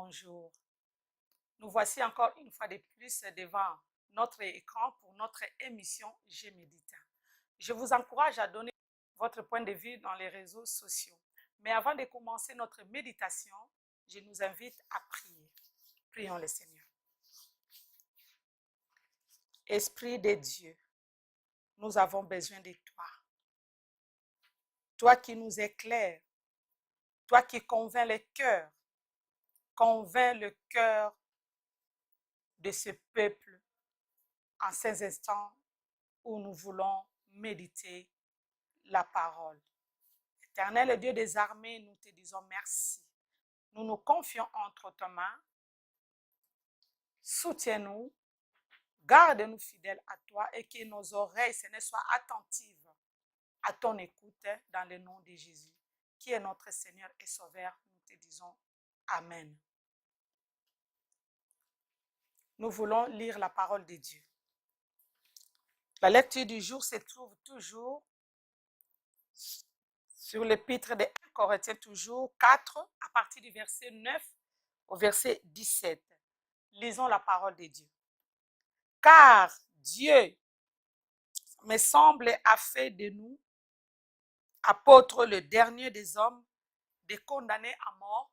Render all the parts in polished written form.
bonjour. Nous voici encore une fois de plus devant notre écran pour notre émission Je médite. Je vous encourage à donner votre point de vue dans les réseaux sociaux. Mais avant de commencer notre méditation, je nous invite à prier. Prions le Seigneur. Esprit de Dieu, nous avons besoin de toi. Toi qui nous éclaires, toi qui convainc le cœur de ce peuple en ces instants où nous voulons méditer la parole. Éternel Dieu des armées, nous te disons merci. Nous nous confions entre tes mains. Soutiens-nous, garde-nous fidèles à toi et que nos oreilles, Seigneur, soient attentives à ton écoute dans le nom de Jésus, qui est notre Seigneur et Sauveur. Nous te disons Amen. Nous voulons lire la parole de Dieu. La lecture du jour se trouve toujours sur l'épître de 1 Corinthiens, toujours 4, à partir du verset 9 au verset 17. Lisons la parole de Dieu. Car Dieu, me semble, a fait de nous, apôtres, le dernier des hommes, des condamnés à mort,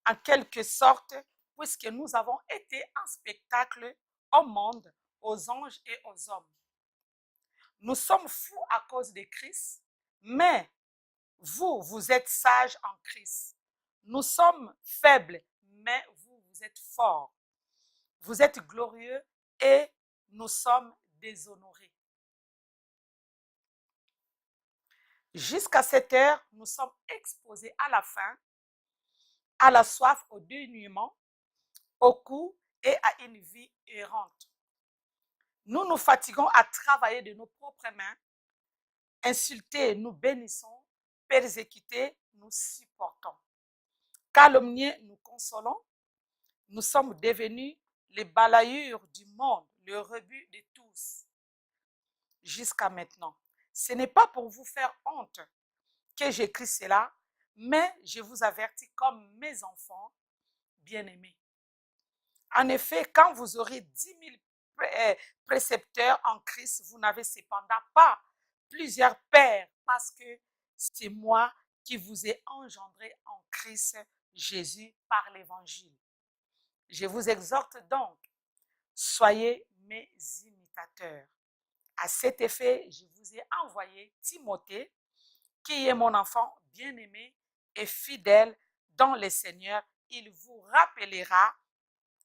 en quelque sorte, puisque nous avons été un spectacle au monde, aux anges et aux hommes. Nous sommes fous à cause de Christ, mais vous êtes sages en Christ. Nous sommes faibles, mais vous êtes forts. Vous êtes glorieux et nous sommes déshonorés. Jusqu'à cette heure, nous sommes exposés à la faim, à la soif, au dénuement, au coup et à une vie errante. Nous nous fatiguons à travailler de nos propres mains, insultés, nous bénissons, persécutés, nous supportons. Calomniés, nous consolons. Nous sommes devenus les balayures du monde, le rebut de tous, jusqu'à maintenant. Ce n'est pas pour vous faire honte que j'écris cela, mais je vous avertis comme mes enfants bien-aimés. En effet, quand vous aurez 10 000 précepteurs en Christ, vous n'avez cependant pas plusieurs pères, parce que c'est moi qui vous ai engendré en Christ Jésus par l'évangile. Je vous exhorte donc, soyez mes imitateurs. À cet effet, je vous ai envoyé Timothée, qui est mon enfant bien-aimé et fidèle dans le Seigneur. Il vous rappellera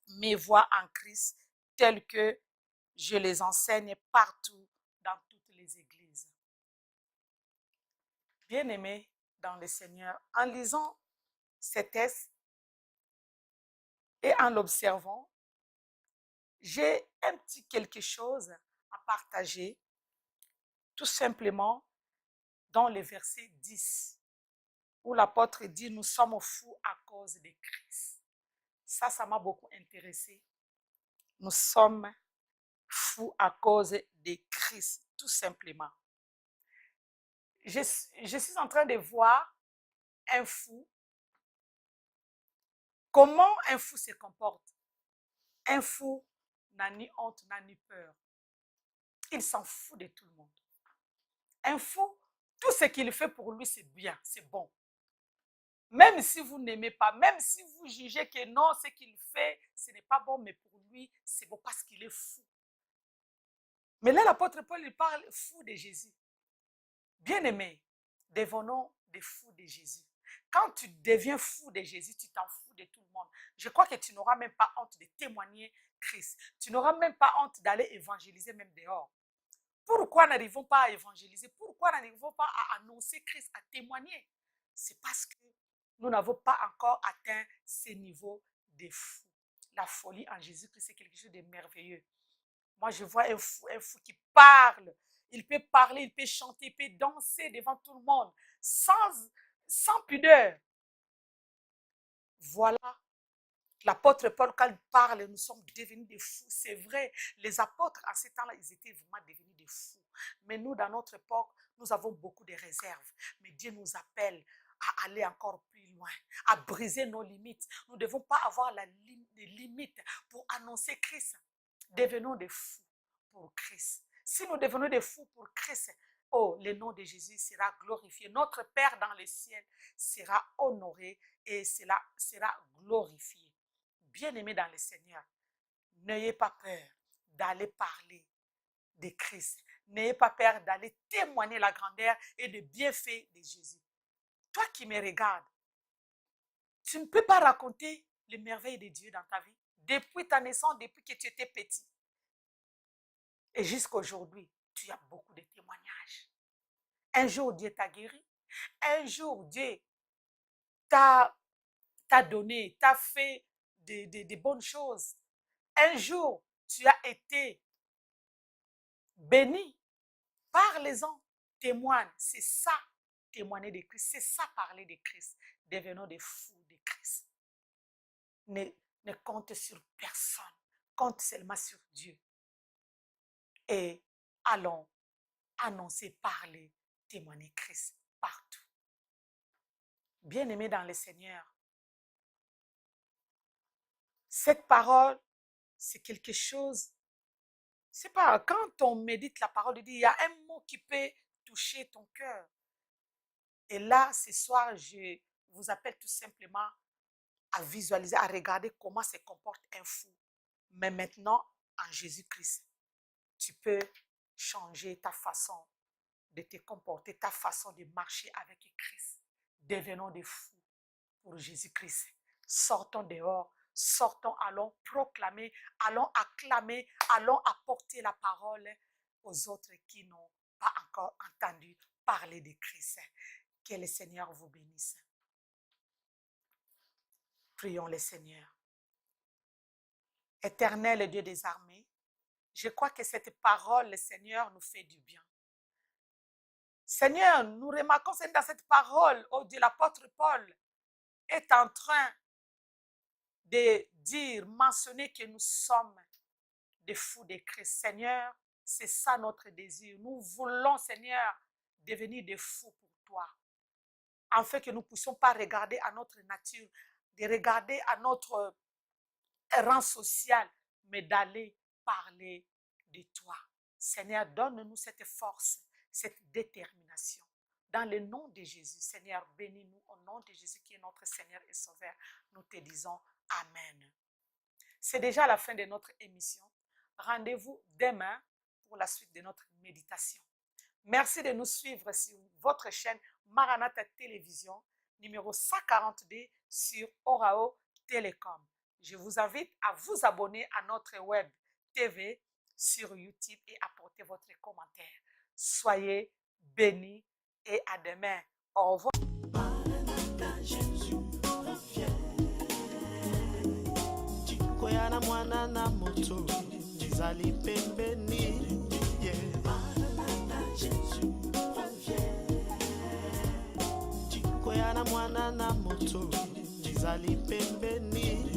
mes voies en Christ telles que je les enseigne partout dans toutes les églises. Bien-aimé dans le Seigneur, en lisant ces textes et en l'observant, j'ai un petit quelque chose à partager, tout simplement dans le verset 10, où l'apôtre dit « Nous sommes fous à cause de Christ ». Ça m'a beaucoup intéressé. Nous sommes fous à cause de Christ, tout simplement. Je suis en train de voir un fou. Comment un fou se comporte? Un fou n'a ni honte, n'a ni peur. Il s'en fout de tout le monde. Un fou, tout ce qu'il fait pour lui, c'est bien, c'est bon. Même si vous n'aimez pas, même si vous jugez que non, ce qu'il fait, ce n'est pas bon, mais pour lui, c'est bon parce qu'il est fou. Mais là, l'apôtre Paul, il parle fou de Jésus. Bien-aimé, devenons des fous de Jésus. Quand tu deviens fou de Jésus, tu t'en fous de tout le monde. Je crois que tu n'auras même pas honte de témoigner Christ. Tu n'auras même pas honte d'aller évangéliser même dehors. Pourquoi n'arrivons pas à évangéliser? Pourquoi n'arrivons pas à annoncer Christ, à témoigner? C'est parce que nous n'avons pas encore atteint ces niveaux de fou. La folie en Jésus-Christ, c'est quelque chose de merveilleux. Moi, je vois un fou qui parle. Il peut parler, il peut chanter, il peut danser devant tout le monde, sans pudeur. Voilà. L'apôtre Paul, quand il parle, nous sommes devenus des fous. C'est vrai, les apôtres, à ce temps-là, ils étaient vraiment devenus des fous. Mais nous, dans notre époque, nous avons beaucoup de réserves. Mais Dieu nous appelle à aller encore plus loin, à briser nos limites. Nous ne devons pas avoir des limites pour annoncer Christ. Devenons des fous pour Christ. Si nous devenons des fous pour Christ, oh, le nom de Jésus sera glorifié. Notre Père dans les ciels sera honoré et cela sera glorifié. Bien-aimés dans le Seigneur, n'ayez pas peur d'aller parler de Christ. N'ayez pas peur d'aller témoigner la grandeur et le bienfait de Jésus. Toi qui me regardes, tu ne peux pas raconter les merveilles de Dieu dans ta vie. Depuis ta naissance, depuis que tu étais petit. Et jusqu'à aujourd'hui, tu as beaucoup de témoignages. Un jour, Dieu t'a guéri. Un jour, Dieu t'a donné, t'a fait de bonnes choses. Un jour, tu as été béni. Parlez-en, témoigne. C'est ça, témoigner de Christ. C'est ça, parler de Christ. Devenons des fous de Christ. Ne compte sur personne. Compte seulement sur Dieu. Et allons annoncer, parler, témoigner Christ partout. Bien-aimés dans le Seigneur, cette parole, c'est quelque chose, c'est pas, quand on médite la parole de Dieu, il y a un mot qui peut toucher ton cœur. Et là, ce soir, je vous appelle tout simplement à visualiser, à regarder comment se comporte un fou. Mais maintenant, en Jésus-Christ, tu peux changer ta façon de te comporter, ta façon de marcher avec Christ. Devenons des fous pour Jésus-Christ. Sortons dehors, sortons, allons proclamer, allons acclamer, allons apporter la parole aux autres qui n'ont pas encore entendu parler de Christ. Que le Seigneur vous bénisse. Prions le Seigneur. Éternel Dieu des armées, je crois que cette parole, le Seigneur, nous fait du bien. Seigneur, nous remarquons dans cette parole, oh Dieu, l'apôtre Paul est en train de dire, mentionner que nous sommes des fous de Christ. Seigneur, c'est ça notre désir. Nous voulons, Seigneur, devenir des fous pour toi. Afin que nous ne puissions pas regarder à notre nature, de regarder à notre rang social, mais d'aller parler de toi. Seigneur, donne-nous cette force, cette détermination. Dans le nom de Jésus, Seigneur, bénis-nous au nom de Jésus qui est notre Seigneur et Sauveur. Nous te disons Amen. C'est déjà la fin de notre émission. Rendez-vous demain pour la suite de notre méditation. Merci de nous suivre sur votre chaîne Maranatha Télévision, numéro 142 sur Orao Télécom. Je vous invite à vous abonner à notre web TV sur YouTube et apporter votre commentaire. Soyez bénis et à demain. Au revoir. Maranatha, Jésus revient. Chikoyana mwana na moto, Jizali pembeni. Maranatha, Jésus revient. Chikoyana mwana na moto, Jizali pembeni.